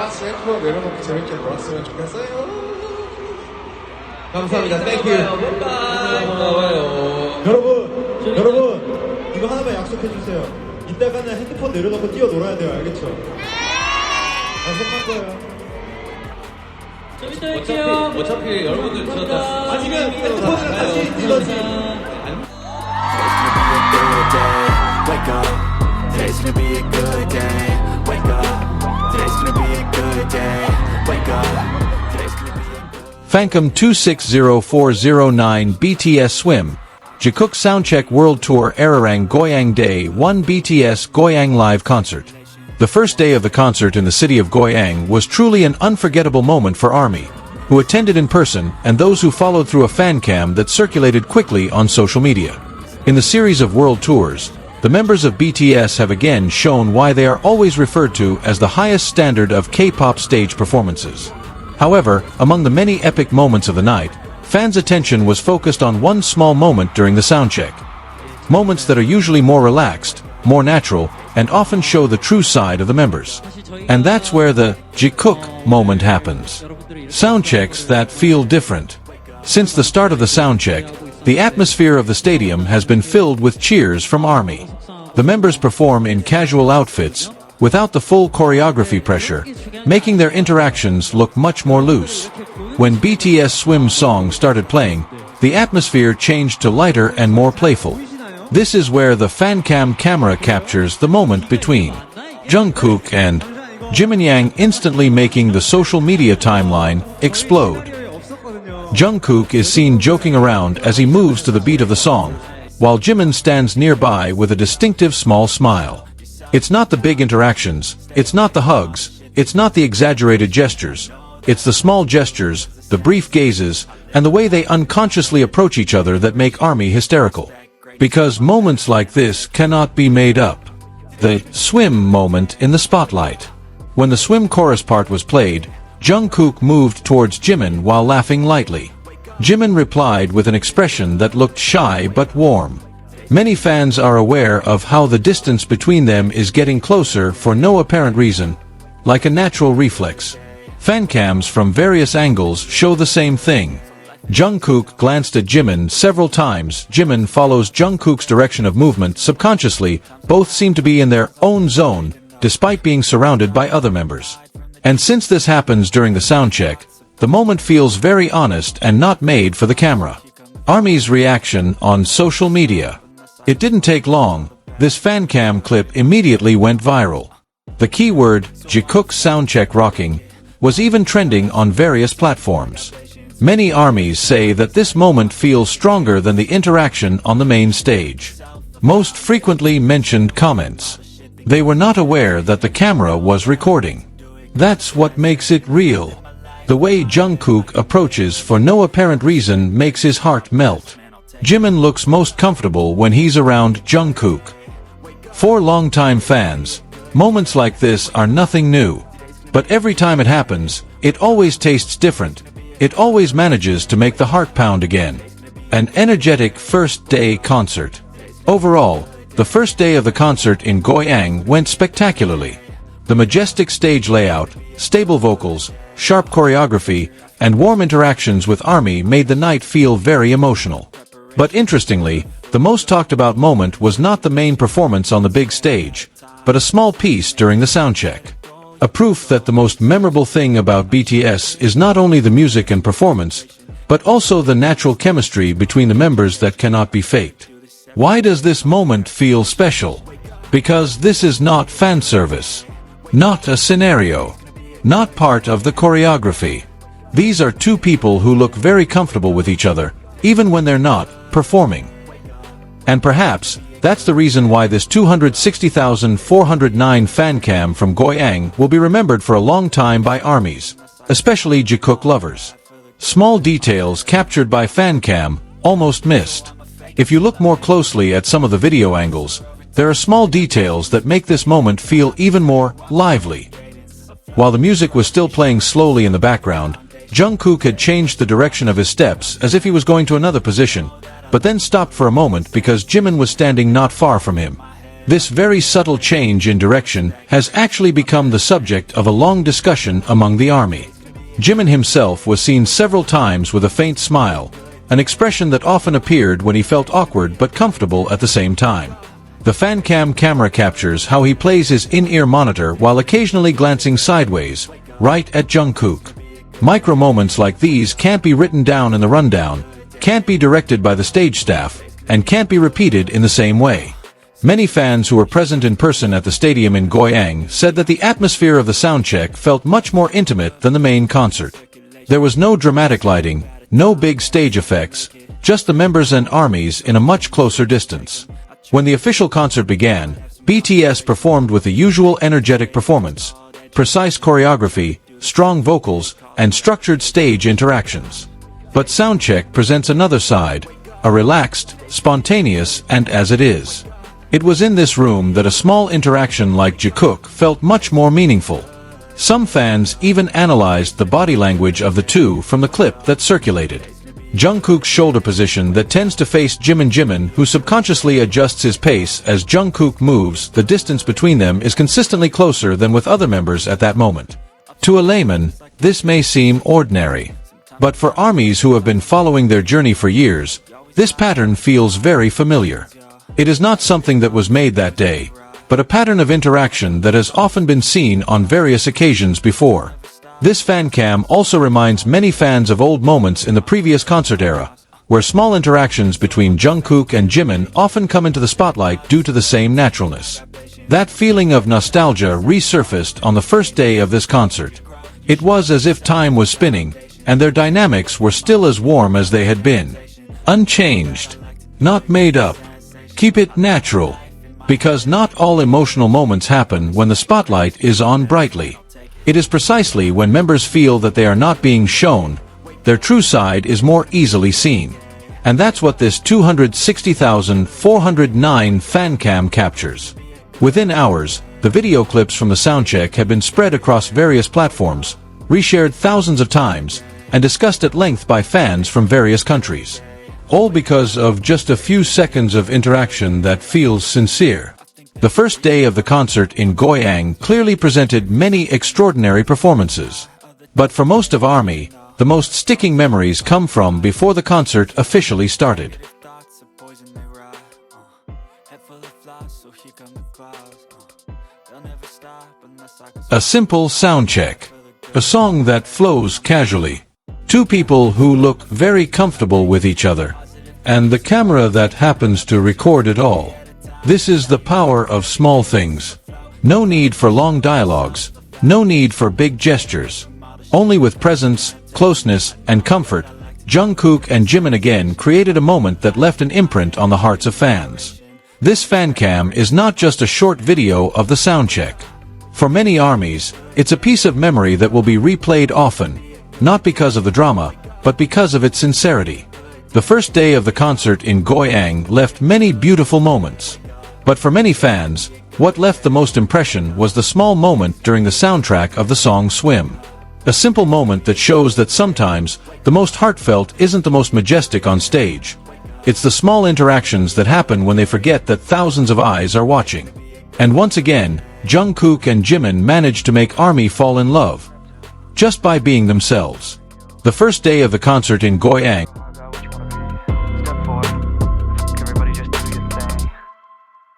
같이 램프 내려놓고 재밌게 놀았으면 좋겠어요. 감사합니다. Thank you. 고마워요. 여러분, 이거 하나만 약속해 주세요. 이따가는 핸드폰 내려놓고 뛰어 놀아야 돼요. 알겠죠? 약속한 거예요. 좀 이따 할게요. 어차피 여러분들 들었다. 아니면 핸드폰을 다시 뛰던지. Wake up, today's gonna be a good day. Wake up, today's gonna be a good day. Wake up, today's gonna be a good Fancam 260409 BTS Swim Jikook Soundcheck World Tour Ararang Goyang Day 1 BTS Goyang Live Concert. The first day of the concert in the city of Goyang was truly an unforgettable moment for ARMY, who attended in person and those who followed through a fan cam that circulated quickly on social media. In the series of world tours, the members of BTS have again shown why they are always referred to as the highest standard of K-pop stage performances. However, among the many epic moments of the night, fans' attention was focused on one small moment during the soundcheck. Moments that are usually more relaxed, more natural, and often show the true side of the members. And that's where the Jikook moment happens. Soundchecks that feel different. Since the start of the soundcheck, the atmosphere of the stadium has been filled with cheers from ARMY. The members perform in casual outfits, without the full choreography pressure, making their interactions look much more loose. When BTS Swim song started playing, the atmosphere changed to lighter and more playful. This is where the Fancam camera captures the moment between Jungkook and Jimin, instantly making the social media timeline explode. Jungkook is seen joking around as he moves to the beat of the song, while Jimin stands nearby with a distinctive small smile. It's not the big interactions, it's not the hugs, it's not the exaggerated gestures, it's the small gestures, the brief gazes, and the way they unconsciously approach each other that make ARMY hysterical. Because moments like this cannot be made up. The swim moment in the spotlight. When the swim chorus part was played, Jungkook moved towards Jimin while laughing lightly. Jimin replied with an expression that looked shy but warm. Many fans are aware of how the distance between them is getting closer for no apparent reason, like a natural reflex. Fancams from various angles show the same thing. Jungkook glanced at Jimin several times. Jimin follows Jungkook's direction of movement subconsciously. Both seem to be in their own zone, despite being surrounded by other members. And since this happens during the soundcheck, the moment feels very honest and not made for the camera. ARMY's reaction on social media. It didn't take long. This fancam clip immediately went viral. The keyword, Jikook soundcheck rocking, was even trending on various platforms. Many ARMYs say that this moment feels stronger than the interaction on the main stage. Most frequently mentioned comments. They were not aware that the camera was recording. That's what makes it real. The way Jungkook approaches for no apparent reason makes his heart melt. Jimin looks most comfortable when he's around Jungkook. For longtime fans, moments like this are nothing new. But every time it happens, it always tastes different. It always manages to make the heart pound again. An energetic first day concert. Overall, the first day of the concert in Goyang went spectacularly. The majestic stage layout, stable vocals, sharp choreography, and warm interactions with ARMY made the night feel very emotional. But interestingly, the most talked about moment was not the main performance on the big stage, but a small piece during the soundcheck. A proof that the most memorable thing about BTS is not only the music and performance, but also the natural chemistry between the members that cannot be faked. Why does this moment feel special? Because this is not fan service. Not a scenario. Not part of the choreography. These are two people who look very comfortable with each other, even when they're not performing. And perhaps, that's the reason why this 260,409 fancam from Goyang will be remembered for a long time by ARMYs, especially Jikook lovers. Small details captured by fancam, almost missed. If you look more closely at some of the video angles, there are small details that make this moment feel even more lively. While the music was still playing slowly in the background, Jungkook had changed the direction of his steps as if he was going to another position, but then stopped for a moment because Jimin was standing not far from him. This very subtle change in direction has actually become the subject of a long discussion among the army. Jimin himself was seen several times with a faint smile, an expression that often appeared when he felt awkward but comfortable at the same time. The Fancam camera captures how he plays his in-ear monitor while occasionally glancing sideways, right at Jungkook. Micro moments like these can't be written down in the rundown, can't be directed by the stage staff, and can't be repeated in the same way. Many fans who were present in person at the stadium in Goyang said that the atmosphere of the soundcheck felt much more intimate than the main concert. There was no dramatic lighting, no big stage effects, just the members and armies in a much closer distance. When the official concert began, BTS performed with the usual energetic performance, precise choreography, strong vocals, and structured stage interactions. But Soundcheck presents another side, a relaxed, spontaneous, and as it is. It was in this room that a small interaction like Jikook felt much more meaningful. Some fans even analyzed the body language of the two from the clip that circulated. Jungkook's shoulder position that tends to face Jimin, who subconsciously adjusts his pace as Jungkook moves. The distance between them is consistently closer than with other members at that moment. To a layman, this may seem ordinary. But for armies who have been following their journey for years, this pattern feels very familiar. It is not something that was made that day, but a pattern of interaction that has often been seen on various occasions before. This fancam also reminds many fans of old moments in the previous concert era, where small interactions between Jungkook and Jimin often come into the spotlight due to the same naturalness. That feeling of nostalgia resurfaced on the first day of this concert. It was as if time was spinning, and their dynamics were still as warm as they had been. Unchanged. Not made up. Keep it natural. Because not all emotional moments happen when the spotlight is on brightly. It is precisely when members feel that they are not being shown, their true side is more easily seen. And that's what this 260,409 fancam captures. Within hours, the video clips from the soundcheck have been spread across various platforms, reshared thousands of times, and discussed at length by fans from various countries. All because of just a few seconds of interaction that feels sincere. The first day of the concert in Goyang clearly presented many extraordinary performances. But for most of ARMY, the most sticking memories come from before the concert officially started. A simple soundcheck. A song that flows casually. Two people who look very comfortable with each other. And the camera that happens to record it all. This is the power of small things. No need for long dialogues. No need for big gestures. Only with presence, closeness, and comfort, Jungkook and Jimin again created a moment that left an imprint on the hearts of fans. This fancam is not just a short video of the soundcheck. For many armies, it's a piece of memory that will be replayed often. Not because of the drama, but because of its sincerity. The first day of the concert in Goyang left many beautiful moments. But for many fans, what left the most impression was the small moment during the soundtrack of the song Swim. A simple moment that shows that sometimes, the most heartfelt isn't the most majestic on stage. It's the small interactions that happen when they forget that thousands of eyes are watching. And once again, Jungkook and Jimin managed to make ARMY fall in love. Just by being themselves. The first day of the concert in Goyang